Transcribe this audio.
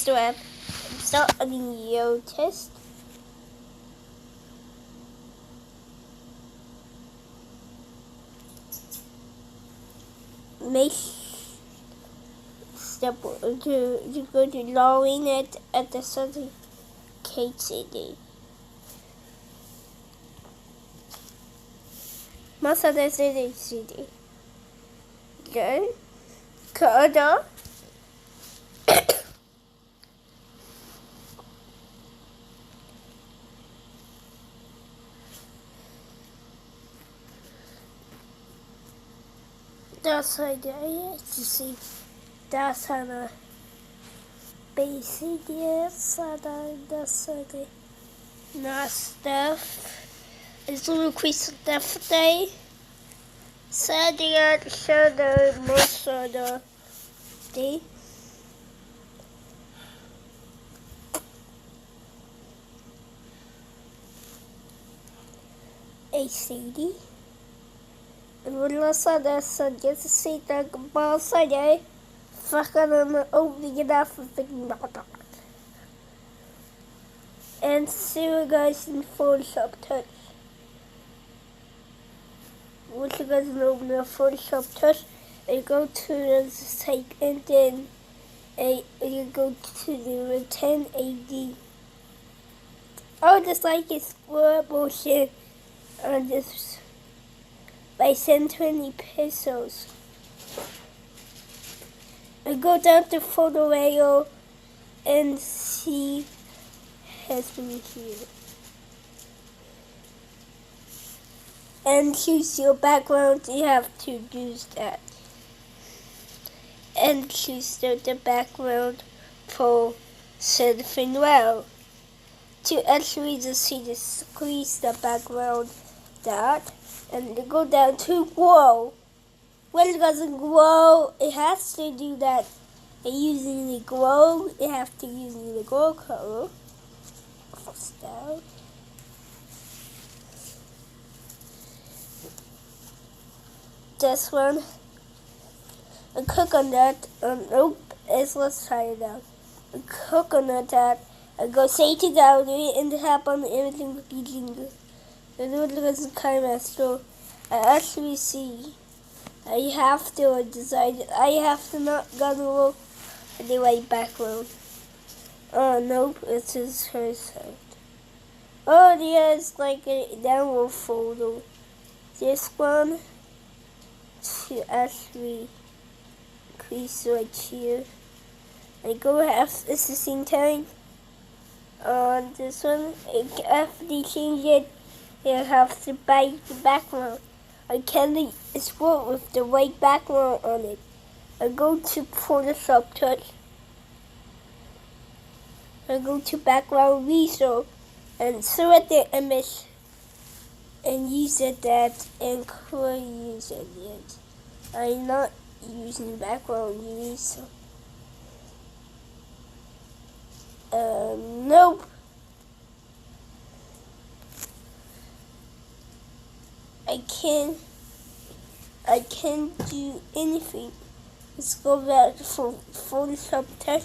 still have start a video test. Make step to go to login at the certificate CD. Most of the CD. Good. Color. That's idea to see. That's on a basic yes, that's the nice stuff. It's a little quick stuff day. Saturday show the most of the day. A CD. Wala sana sadya sa sitag basa niya faka na opening enough of the and see you guys in Photoshop Touch. Once you guys open the Photoshop Touch, you go to the site and then you go to the 1080. Oh, just like it's bullshit on this. By 20 pesos. I go down to photo rail and see has been here. And choose your background, you have to use that. And choose the background for something well. To actually just see the squeeze the background that. And go down to grow. When it doesn't grow, it has to do that. And using the grow, it has to use the grow color. Down. This one, a coconut. Nope, let's try it out. A coconut that I go say to down and happen everything with using. It doesn't kind of so I actually see I have to decide I have to not go to the right background. Oh nope, it is her side. Oh yeah, it's like a download folder. This one to actually increase right here. I go half it's the same time. On this one after they change it. You have to buy the background. I can't export with the white background on it. I go to Photoshop Touch. I go to background resource and select the image and use it that and could use it yet. I'm not using background resource. Nope. I can't do anything. Let's go back to Photoshop Touch.